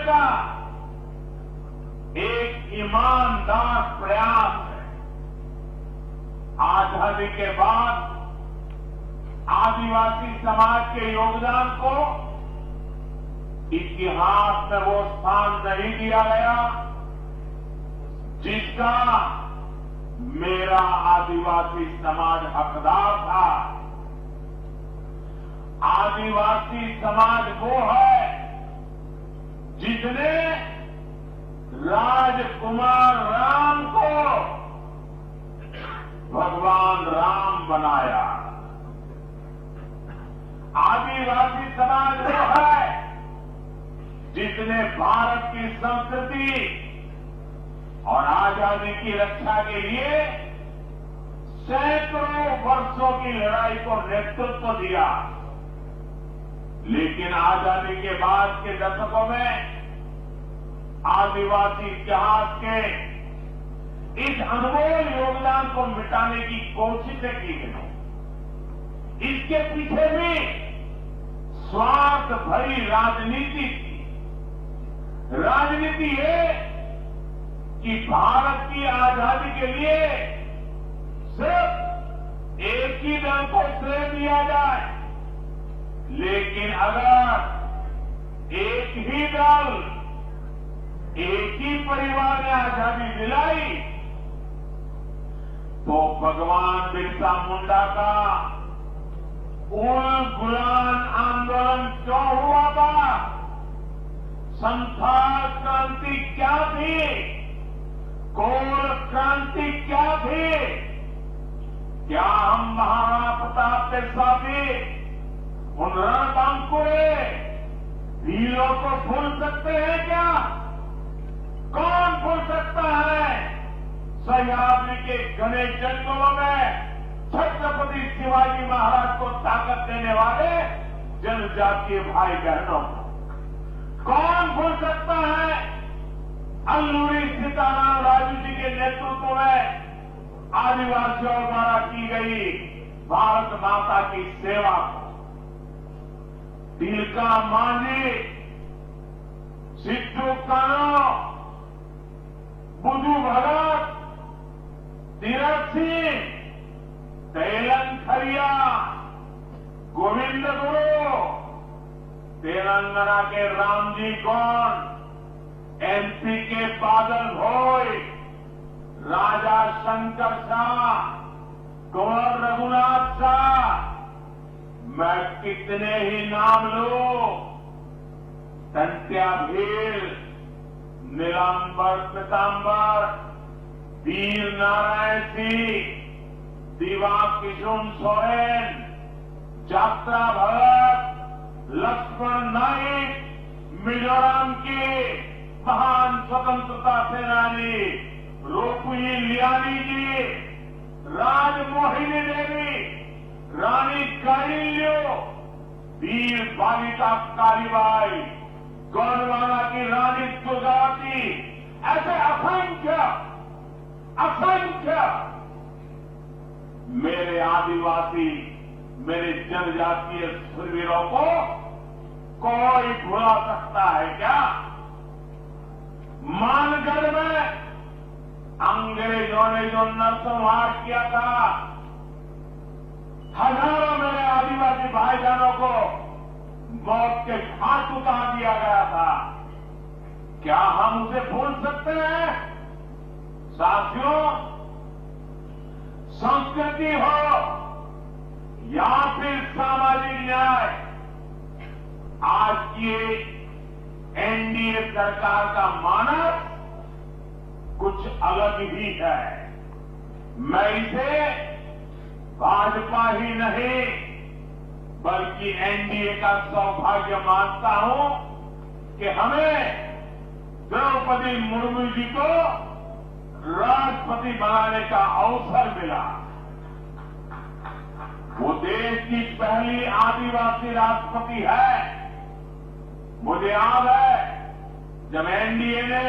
का एक ईमानदार प्रयास है। आजादी के बाद आदिवासी समाज के योगदान को इतिहास में वो स्थान नहीं दिया गया जिसका मेरा आदिवासी समाज हकदार था। आदिवासी समाज वो है जिसने राजकुमार राम को भगवान राम बनाया। आदिवासी समाज वो है जिसने भारत की संस्कृति और आजादी की रक्षा के लिए सैकड़ों वर्षों की लड़ाई को नेतृत्व दिया। लेकिन आजादी के बाद के दशकों में आदिवासी इतिहास के इस अनमोल योगदान को मिटाने की कोशिशें की गई। इसके पीछे भी स्वार्थ भरी राजनीति थी। राजनीति ये कि भारत की आजादी के लिए सिर्फ एक ही दल को श्रेय दिया जाए। लेकिन अगर एक ही दल, एक ही परिवार ने आजादी दिलाई तो भगवान बिरसा मुंडा का उल गुलान आंदोलन क्यों हुआ था? संथाल क्रांति क्या थी? कोल क्रांति क्या थी? क्या हम महाराणा प्रताप के साथी उन रणबांकुरे वीरों को भूल सकते हैं क्या? कौन भूल सकता है सह्याद्री के घने जंगलों में छत्रपति शिवाजी महाराज को ताकत देने वाले जनजातीय भाई बहनों को? कौन भूल सकता है अल्लूरी सीताराम राजू जी के नेतृत्व में आदिवासियों द्वारा की गई भारत माता की सेवा को? तिलका मांझी, सिद्धू कानो, बुधू भगत, तीरथ सिंह, तेलन खरिया, गोविंद गुरु, तेलंगाना के रामजी गौंड, एमपी के बादल भोई, राजा शंकर शाह, कुंवर रघुनाथ शाह, मैं कितने ही नाम लूं। तंत्या भील, नीलांबर पीतांबर, वीर नारायण सिंह, दीवा किशुन सोरेन, जात्रा भगत, लक्ष्मण नाइक, मिजोरम की महान स्वतंत्रता सेनानी रोपुई लियानी जी, राजमोहिनी देवी, रानी कालिल्यो, वीर बालिका कालीबाई, गोंडवाना की रानी दुर्गावती, ऐसे असंख्य असंख्य मेरे आदिवासी, मेरे जनजातीय शूरवीरों को कोई भुला सकता है क्या? मानगढ़ में अंग्रेजों ने जो नरसंहार किया था, हजारों मेरे आदिवासी भाईजानों को मौत के घाट उतार दिया गया था। क्या हम उसे भूल सकते हैं? साथियों, संस्कृति हो या फिर सामाजिक न्याय, आज की एनडीए सरकार का मानस कुछ अलग ही है। मैं इसे भाजपा ही नहीं बल्कि एनडीए का सौभाग्य मानता हूं कि हमें द्रौपदी मुर्मू जी को राष्ट्रपति बनाने का अवसर मिला। वो देश की पहली आदिवासी राष्ट्रपति है। मुझे याद है जब एनडीए ने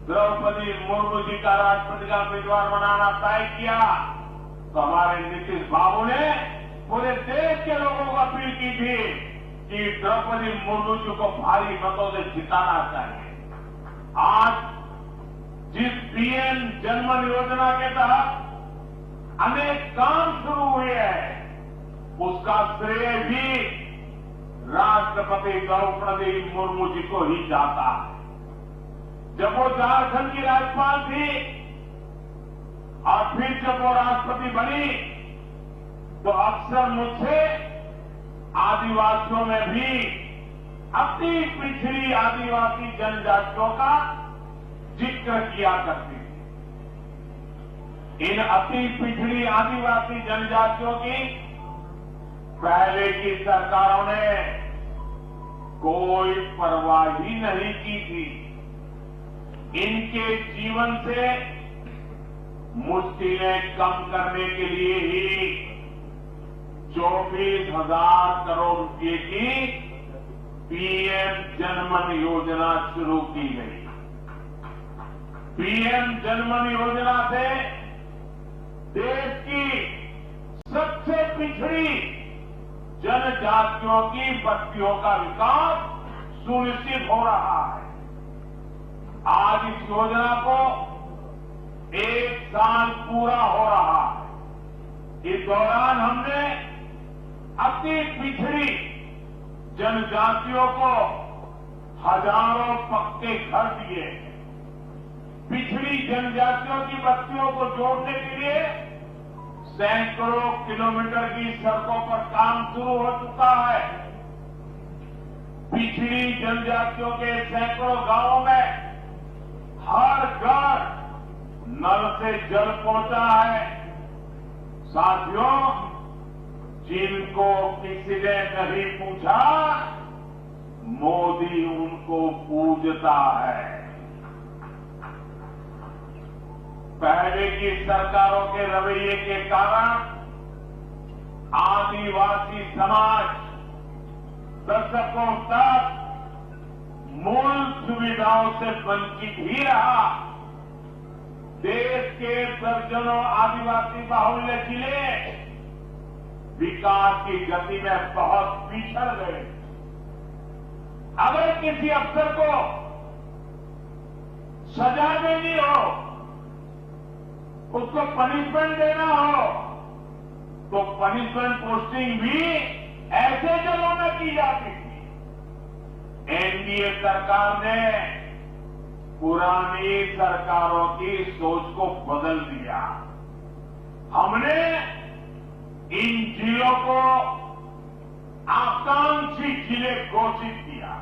द्रौपदी मुर्मू जी का राष्ट्रपति का उम्मीदवार बनाना तय किया तो हमारे नीतीश बाबू ने पूरे देश के लोगों को अपील की थी कि द्रौपदी मुर्मू जी को भारी मतों से जिताना चाहिए। आज जिस पीएम जनमन योजना के तहत अनेक काम शुरू हुए हैं, उसका श्रेय भी राष्ट्रपति द्रौपदी मुर्मू जी को ही जाता है। जब वो झारखंड की राज्यपाल थी और फिर जब वो राष्ट्रपति बनी, तो अक्सर मुझसे आदिवासियों में भी अति पिछड़ी आदिवासी जनजातियों का जिक्र किया करती थी। इन अति पिछड़ी आदिवासी जनजातियों की पहले की सरकारों ने कोई परवाह ही नहीं की थी। इनके जीवन से मुश्किलें कम करने के लिए ही 24,000 करोड़ रुपए की पीएम जनमन योजना शुरू की गई। पीएम जनमन योजना से देश की सबसे पिछड़ी जनजातियों की बस्तियों का विकास सुनिश्चित हो रहा है। आज इस योजना को 1 साल पूरा हो रहा है। इस दौरान हमने अति पिछड़ी जनजातियों को हजारों पक्के घर दिए। पिछड़ी जनजातियों की बस्तियों को जोड़ने के लिए सैकड़ों किलोमीटर की सड़कों पर काम शुरू हो चुका है। पिछड़ी जनजातियों के सैकड़ों गांवों में हर घर नल से जल पहुंचा है। साथियों, जिनको किसी ने नहीं पूछा, मोदी उनको पूजता है। पहले की सरकारों के रवैये के कारण आदिवासी समाज दशकों तक मूल सुविधाओं से वंचित ही रहा। देश के दर्जनों आदिवासी बाहुल्य जिले विकास की गति में बहुत पिछड़ गए। अगर किसी अफसर को सजा देनी हो, उसको पनिशमेंट देना हो, तो पनिशमेंट पोस्टिंग भी ऐसे जगहों में की जाती थी। एनडीए सरकार ने पुरानी सरकारों की सोच को बदल दिया। हमने इन जिलों को आकांक्षी जिले घोषित किया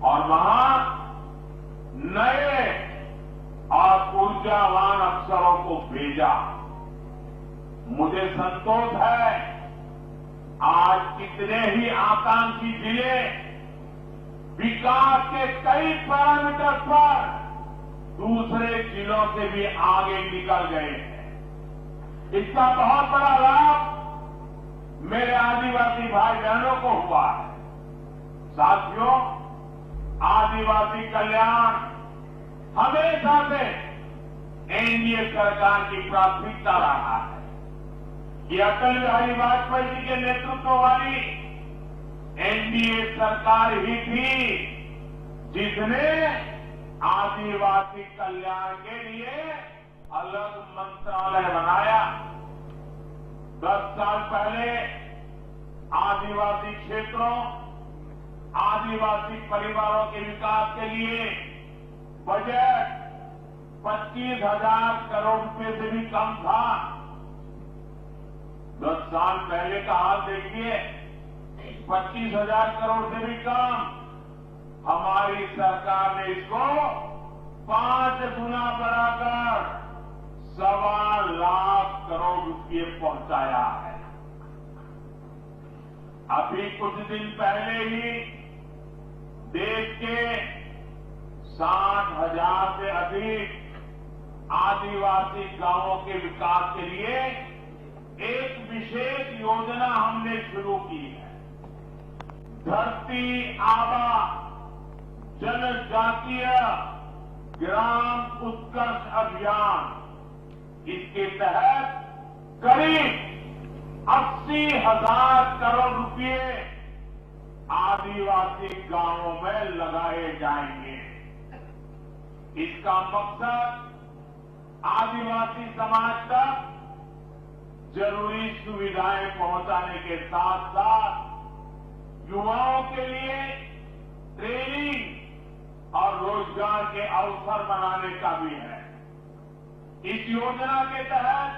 और वहां नए और ऊर्जावान अफसरों को भेजा। मुझे संतोष है, आज कितने ही आकांक्षी जिले विकास के कई पैरामीटर पर दूसरे जिलों से भी आगे निकल गए हैं। इसका बहुत बड़ा लाभ मेरे आदिवासी भाई बहनों को हुआ है। साथियों, आदिवासी कल्याण हमेशा से एनडीए सरकार की प्राथमिकता रहा है। ये अटल बिहारी वाजपेयी जी के नेतृत्व वाली एनडीए सरकार ही थी जिसने आदिवासी कल्याण के लिए अलग मंत्रालय बनाया। 10 साल पहले आदिवासी क्षेत्रों, आदिवासी परिवारों के विकास के लिए बजट 25,000 करोड़ रुपए से भी कम था। 10 साल पहले का हाल देखिए, 25,000 करोड़ से भी कम। हमारी सरकार ने इसको 5 गुना बढ़ाकर 1.25 लाख करोड़ रुपए पहुंचाया है। अभी कुछ दिन पहले ही देश के 60,000 से अधिक आदिवासी गांवों के विकास के लिए एक विशेष योजना हमने शुरू की है। धरती आबा जनजातीय ग्राम उत्कर्ष अभियान, इसके तहत करीब 80,000 करोड़ रुपए आदिवासी गांवों में लगाए जाएंगे। इसका मकसद आदिवासी समाज तक जरूरी सुविधाएं पहुंचाने के साथ साथ युवाओं के लिए ट्रेनिंग और रोजगार के अवसर बनाने का भी है। इस योजना के तहत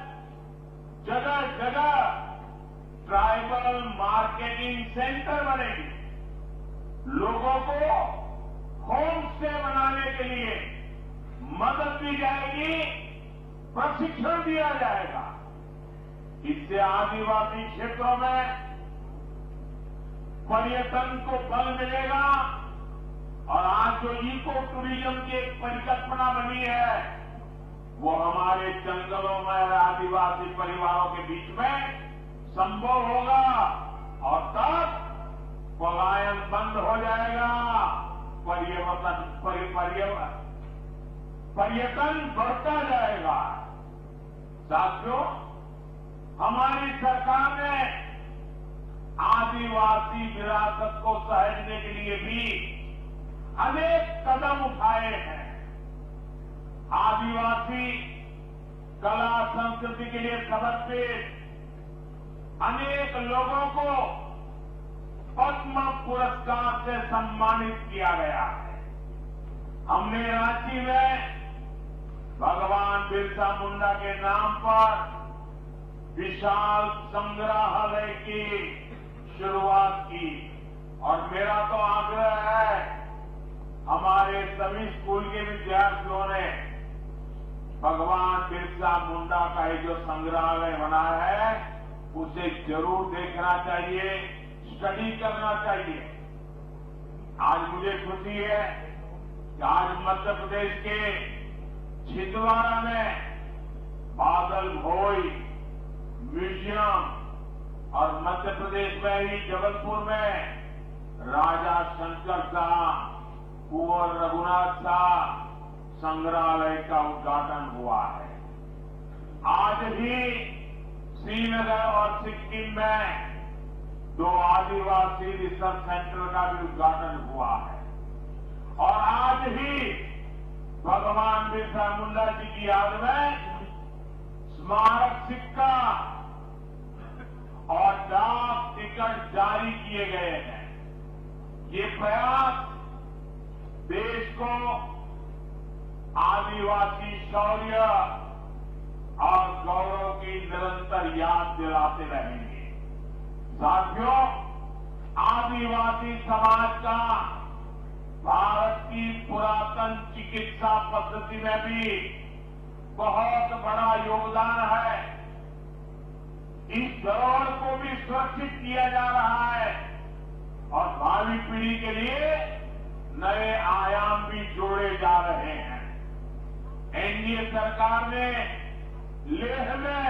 जगह जगह ट्राइबल मार्केटिंग सेंटर बनेंगे। लोगों को होम स्टे बनाने के लिए मदद दी जाएगी, प्रशिक्षण दिया जाएगा। इससे आदिवासी क्षेत्रों में पर्यटन को बल मिलेगा और आज जो इको टूरिज्म की एक परिकल्पना बनी है वो हमारे जंगलों में आदिवासी परिवारों के बीच में संभव होगा और तब पलायन बंद हो जाएगा, पर्यटन बढ़ता जाएगा। साथियों, हमारी सरकार ने आदिवासी विरासत को सहेजने के लिए भी अनेक कदम उठाए हैं। आदिवासी कला संस्कृति के लिए समर्पित अनेक लोगों को पद्म पुरस्कार से सम्मानित किया गया है। हमने रांची में भगवान बिरसा मुंडा के नाम पर विशाल संग्रहालय की शुरुआत की और मेरा तो आग्रह है हमारे सभी स्कूल के विद्यार्थियों ने भगवान बिरसा मुंडा का ये जो संग्रहालय बनाया है उसे जरूर देखना चाहिए, स्टडी करना चाहिए। आज मुझे खुशी है कि आज मध्य प्रदेश के छिंदवाड़ा में बादल भोई म्यूजियम और मध्य प्रदेश में ही जबलपुर में राजा शंकर शाह, कुंवर रघुनाथ शाह संग्रहालय का उद्घाटन हुआ है। आज ही श्रीनगर और सिक्किम में 2 आदिवासी रिसर्च सेंटर का भी उद्घाटन हुआ है और आज ही भगवान बिरसा मुंडा जी की याद में स्मारक सिक्का और डाक टिकट जारी किए गए हैं। ये प्रयास देश को आदिवासी शौर्य और गौरव की निरंतर याद दिलाते रहेंगे। साथियों, आदिवासी समाज का भारत की पुरातन चिकित्सा पद्धति में भी बहुत बड़ा योगदान है। इस धरोहर को भी सुरक्षित किया जा रहा है और भावी पीढ़ी के लिए नए आयाम भी जोड़े जा रहे हैं। एनडीए सरकार ने लेह में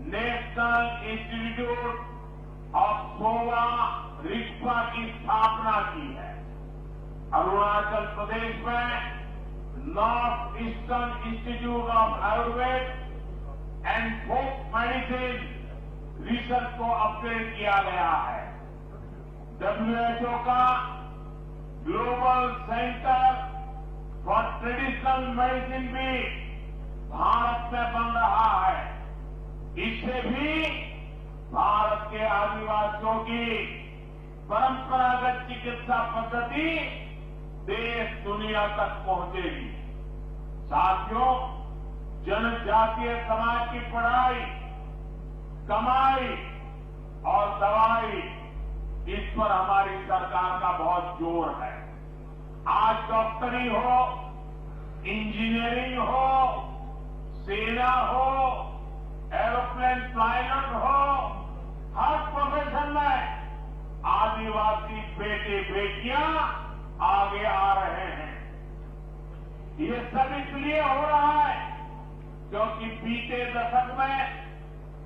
national institute of Sowa Rigpa की स्थापना की है। अरुणाचल प्रदेश में north eastern institute of Ayurveda and folk medicine research को अपग्रेड किया गया है। WHO का global centre for traditional medicine भी भारत में बन रहा है। इससे भी भारत के आदिवासियों की परंपरागत चिकित्सा पद्धति देश दुनिया तक पहुंचेगी। साथियों, जनजातीय समाज की पढ़ाई, कमाई और दवाई, इस पर हमारी सरकार का बहुत जोर है। आज डॉक्टरी हो, इंजीनियरिंग हो, सेना हो, एरोप्लेन पायलट हो, हर प्रोफेशन में आदिवासी बेटे बेटियां आगे आ रहे हैं। ये सब इसलिए हो रहा है क्योंकि बीते दशक में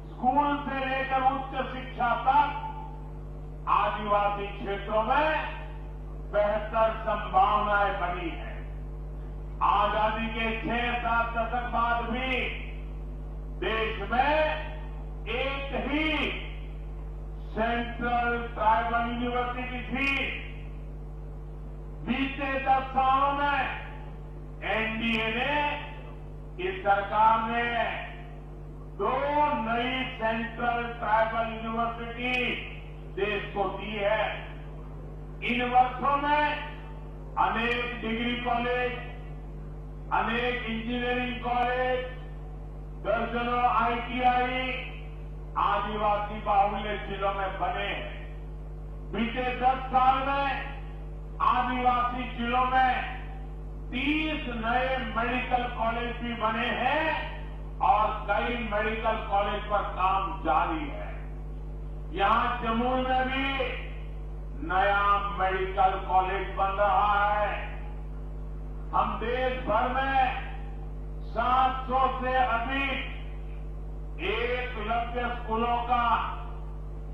स्कूल से लेकर उच्च शिक्षा तक आदिवासी क्षेत्रों में बेहतर संभावनाएं बनी है। आजादी के 6-7 दशक बाद भी देश में एक ही सेंट्रल ट्राइबल यूनिवर्सिटी थी। बीते 10 सालों में एनडीए ने, इस सरकार ने 2 नई सेंट्रल ट्राइबल यूनिवर्सिटी देश को दी है। इन वर्षों में अनेक डिग्री कॉलेज, अनेक इंजीनियरिंग कॉलेज, दर्जनों आईटीआई आदिवासी बाहुल्य जिलों में बने हैं। बीते 10 साल में आदिवासी जिलों में 30 नए मेडिकल कॉलेज भी बने हैं और कई मेडिकल कॉलेज पर काम जारी है। यहां जम्मू में भी नया मेडिकल कॉलेज बन रहा है। हम देश भर में 700 से अधिक एकलव्य स्कूलों का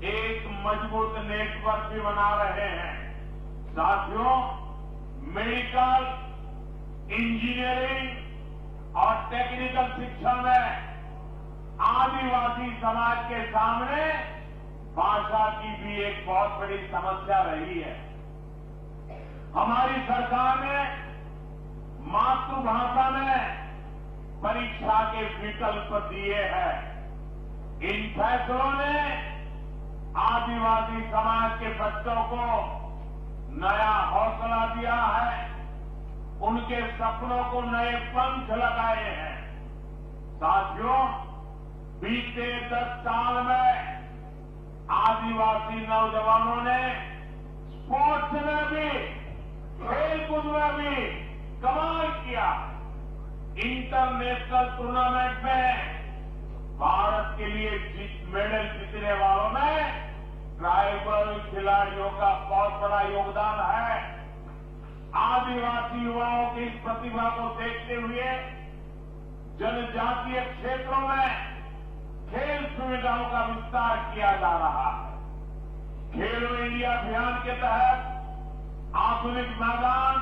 एक मजबूत नेटवर्क भी बना रहे हैं। साथियों, मेडिकल, इंजीनियरिंग और टेक्निकल शिक्षा में आदिवासी समाज के सामने भाषा की भी एक बहुत बड़ी समस्या रही है। हमारी सरकार ने मातृभाषा में परीक्षा के विकल्प दिए हैं। इन फैसलों ने आदिवासी समाज के बच्चों को नया हौसला दिया है, उनके सपनों को नए पंख लगाए हैं। साथियों, बीते 10 साल में आदिवासी नौजवानों ने स्पोर्ट्स में भी, खेलकूद में भी कमाल किया। इंटरनेशनल टूर्नामेंट में भारत के लिए मेडल जीतने वालों में ट्राइबल खिलाड़ियों का बहुत बड़ा योगदान है। आदिवासी युवाओं की इस प्रतिभा को देखते हुए जनजातीय क्षेत्रों में खेल सुविधाओं का विस्तार किया जा रहा है। खेलो इंडिया अभियान के तहत आधुनिक मैदान,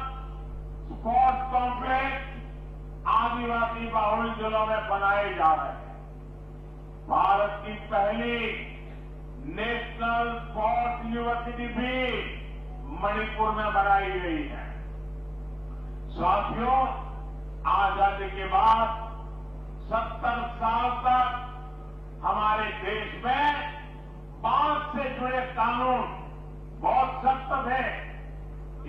स्पोर्ट्स कॉम्प्लेक्स आदिवासी बाहुल्य जिलों में बनाए जा रहे हैं। भारत की पहली नेशनल स्पोर्ट्स यूनिवर्सिटी भी मणिपुर में बनाई गई है। साथियों, आजादी के बाद 70 साल तक हमारे देश में बांस से जुड़े कानून बहुत सख्त थे।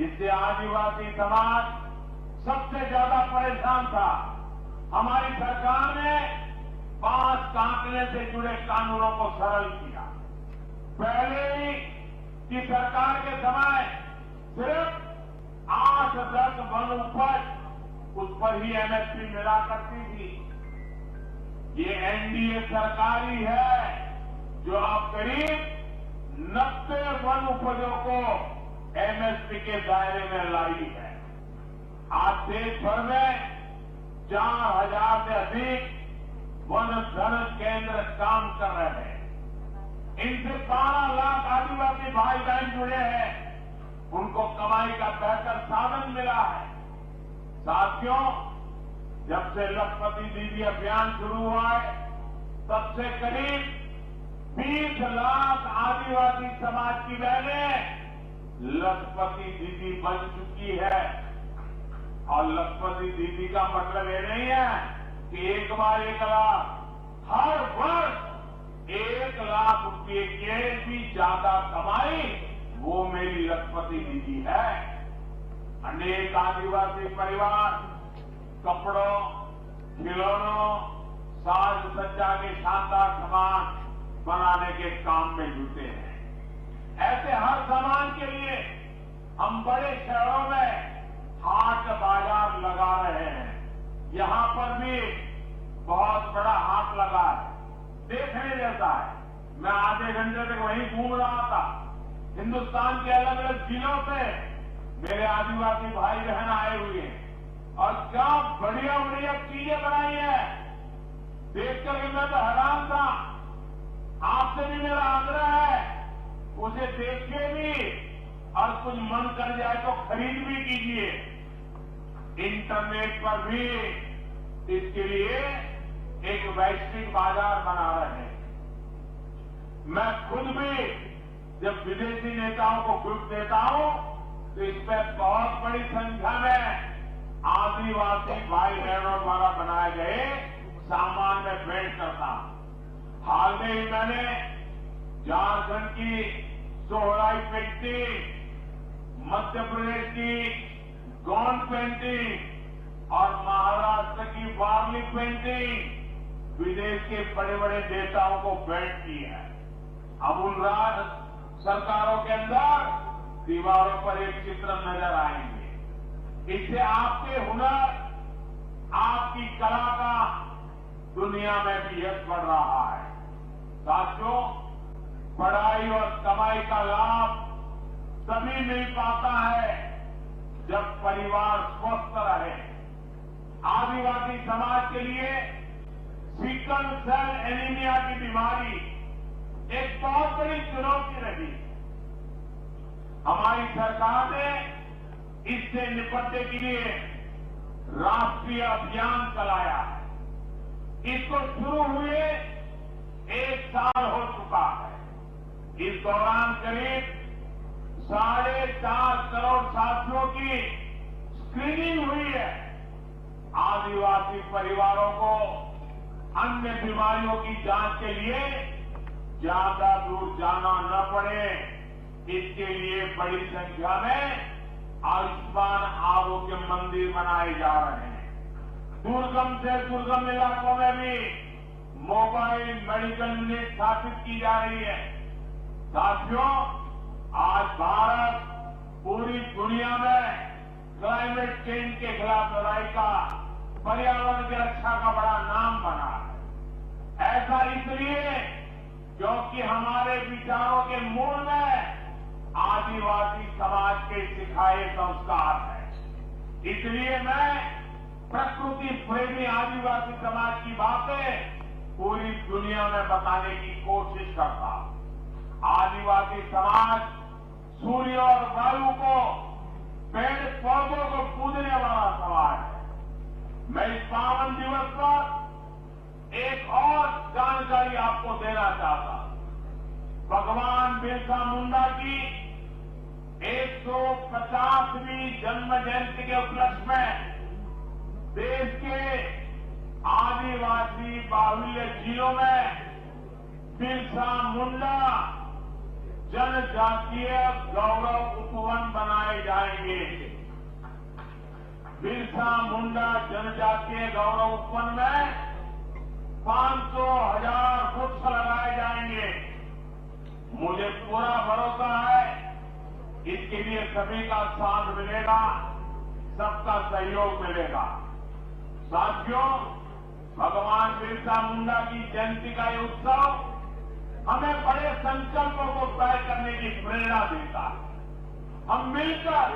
इससे आदिवासी समाज सबसे ज्यादा परेशान था। हमारी सरकार ने बांस काटने से जुड़े कानूनों को सरल किया। पहले ही की सरकार के समय सिर्फ 8-10 वन उपज, उस पर ही एमएसपी मिला करती थी। ये एनडीए सरकार ही है जो अब करीब 90 वन उपजों को एमएसपी के दायरे में लाई है। आज देश भर में 4000 से अधिक वन धन केंद्र काम कर रहे हैं। इनसे 12 लाख आदिवासी भाई बहन जुड़े हैं। उनको कमाई का बेहतर साधन मिला है। साथियों, जब से लखपति दीदी अभियान शुरू हुआ है, तब से करीब 20 लाख आदिवासी समाज की बहनें लखपति दीदी बन चुकी है। और लखपति दीदी का मतलब ये नहीं है कि एक बार 1 लाख, हर वर्ष 1 लाख रुपये के भी ज्यादा कमाई वो मेरी लखपति दीदी है। अनेक आदिवासी परिवार कपड़ों, खिलौनों, साज सज्जा के शानदार सामान बनाने के काम में जुटे हैं। ऐसे हर सामान के लिए हम बड़े शहरों में हाट बाजार लगा रहे हैं। यहां पर भी बहुत बड़ा हाट लगा है, देखने जैसा है। मैं आधे घंटे तक वहीं घूम रहा था। हिंदुस्तान के अलग अलग जिलों से मेरे आदिवासी भाई बहन आए हुए हैं और क्या बढ़िया बढ़िया चीजें बनाई हैं। देख करके मैं तो हैरान था। आपसे भी मेरा आग्रह है, उसे देखिए भी और कुछ मन कर जाए तो खरीद भी कीजिए। इंटरनेट पर भी इसके लिए एक वैश्विक बाजार बना रहे हैं। मैं खुद भी जब विदेशी नेताओं को गिफ्ट देता हूं तो इसमें बहुत बड़ी संख्या में आदिवासी भाई बहनों द्वारा बनाए गए सामान में भेंट करता हूं। हाल में ही मैंने झारखंड की सोहराई पेंटिंग, मध्य प्रदेश की गोंड पेंटिंग और महाराष्ट्र की वारली पेंटिंग विदेश के बड़े बड़े नेताओं को भेंट की है। अब उन सरकारों के अंदर दीवारों पर एक चित्र नजर आएंगे। इससे आपके हुनर, आपकी कला का दुनिया में भी यश बढ़ रहा है। साथियों, पढ़ाई और कमाई का लाभ तभी मिल पाता है जब परिवार स्वस्थ रहे। आदिवासी समाज के लिए सिकल सेल एनीमिया की बीमारी एक बहुत बड़ी चुनौती रही। हमारी सरकार ने इससे निपटने के लिए राष्ट्रीय अभियान चलाया है। इसको शुरू हुए 1 साल हो चुका है। इस दौरान करीब 4.5 करोड़ साथियों की स्क्रीनिंग हुई है। आदिवासी परिवारों को अन्य बीमारियों की जांच के लिए ज्यादा दूर जाना न पड़े, इसके लिए बड़ी संख्या में आयुष्मान आरोग्य मंदिर बनाए जा रहे हैं। दुर्गम से दुर्गम इलाकों में भी मोबाइल मेडिकल यूनिट स्थापित की जा रही है। साथियों, आज भारत पूरी दुनिया में क्लाइमेट चेंज के खिलाफ लड़ाई का, पर्यावरण की रक्षा का बड़ा नाम बना है। ऐसा इसलिए क्योंकि हमारे विचारों के मूल में आदिवासी समाज के सिखाए संस्कार है। इसलिए मैं प्रकृति प्रेमी आदिवासी समाज की बातें पूरी दुनिया में बताने की कोशिश करता हूं। आदिवासी समाज सूर्य और वायु को, पेड़ पौधों को पूजने वाला समाज है। मैं इस पावन दिवस पर एक और जानकारी आपको देना चाहता हूं। भगवान बिरसा मुंडा की 150वीं जन्म जयंती के उपलक्ष्य में देश के आदिवासी बाहुल्य जिलों में बिरसा मुंडा जनजातीय गौरव उपवन बनाए जाएंगे। बिरसा मुंडा जनजातीय गौरव उपवन में 500,000 वृक्ष लगाए जाएंगे। मुझे पूरा भरोसा है इसके लिए सभी का साथ मिलेगा, सबका सहयोग मिलेगा। साथियों, भगवान बिरसा मुंडा की जयंती का ये उत्सव हमें बड़े संकल्पों को तय करने की प्रेरणा देता है। हम मिलकर